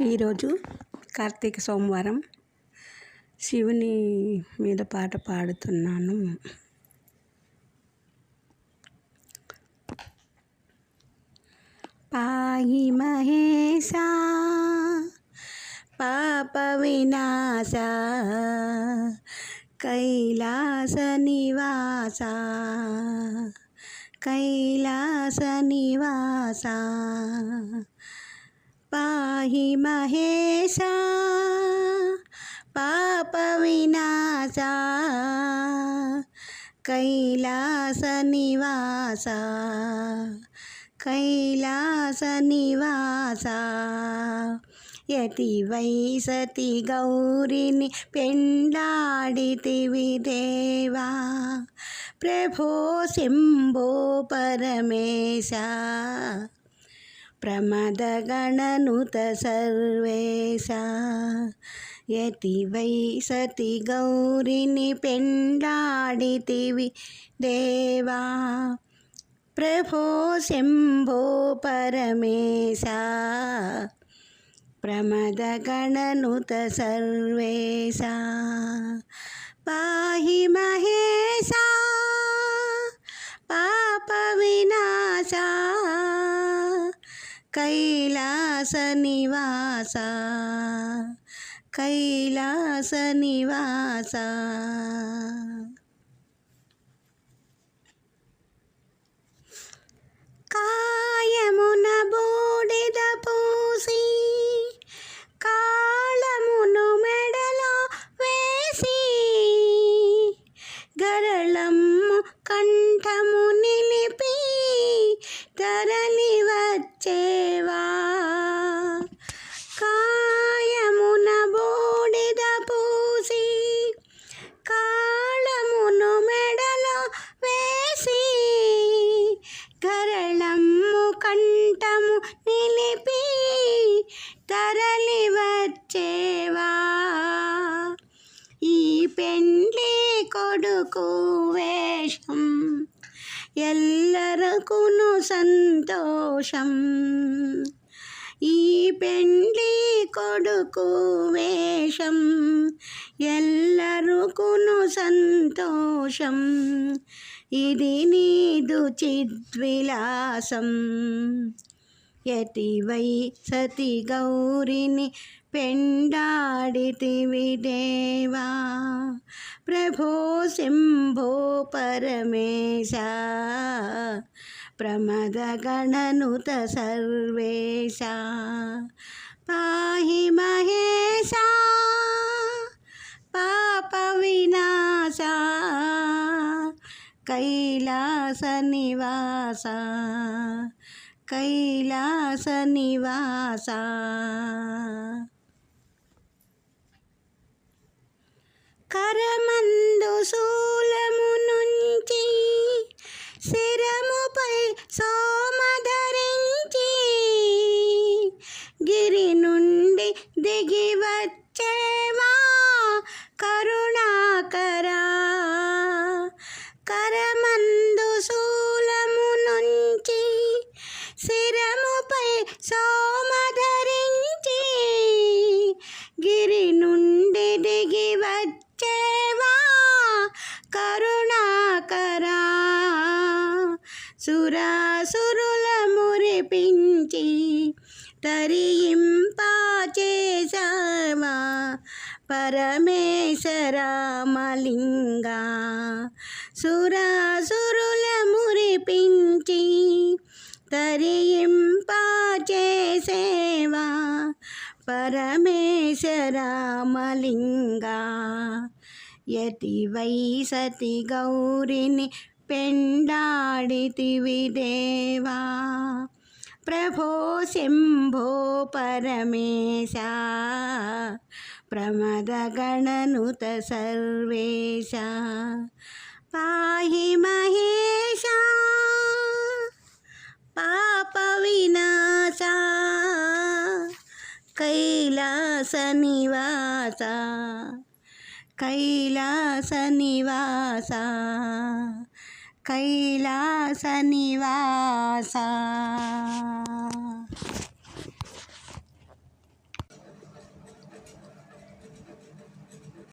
ఈరోజు కార్తీక సోమవారం శివుని మీద పాట పాడుతున్నాను. పాహి మహేశా పాప వినాశ కైలాస నివాస కైలాస నివాస పాహి మహేశా పాప వినాశ కైలాస నివాస కైలాస నివాస యతి వై సతి గౌరిని పెండాడితివి దేవా ప్రభో శంభో పరమేశ ప్రమదగణనుత సర్వేశ యతి వై సతి గౌరిని పెండాడితివి దేవా ప్రభో శంభో పరమేశ ప్రమదగణనుత సర్వేశ పాహి మహేశ పాప వినాశ కైలాస నివాస కైలాస నివాస కాయమున బూడిద పూసి కాళమును మెడలో వేసి గరళము కంఠము నిలిపి తరలి వచ్చేవా కాయమున బూడిద పూసి కాళమును మెడలో వేసి గరళము కంఠము నిలిపి తరలి వచ్చేవా ఈ పెండ్లి కొడుకు వేషం ఎల్లరకును సంతోషం ఈ పెండ్లి కొడుకు వేషం ఎల్లరకును సంతోషం ఇది నీదు చిద్విలాసం యతి వై సతి గౌరిని పెండాడితివి దేవా ప్రభో శంభో పరమేశ ప్రమదగణనుత సర్వేశ పాహి మహేశ పాప వినాశ కైలాస నివాస కైలాస నివాస కరమందు శూలము నుంచి శిరముపై సోమధరించి గిరి నుండి దిగి వచ్చేవా కరుణాకరా కరమందు శూలము నుంచి శిరముపై సోమధరించి గిరి నుండి దిగి వచ్చేవా కరుణాకరా సురాసురుల మురిపించి తరింపా చేసావా పరమేశ్వరామలింగా సురాసురుల మురిపించి తరింపా చేసేవా పరమేశ్వరామలింగా యతి వై సతి గౌరిని పెండాడితివి దేవా ప్రభో శంభో పరమేశ ప్రమదగణనుత సర్వేశ పాహి మహేశ పాప వినాశ కైలాస నివాస కైలాస నివాస కైలాస నివాస।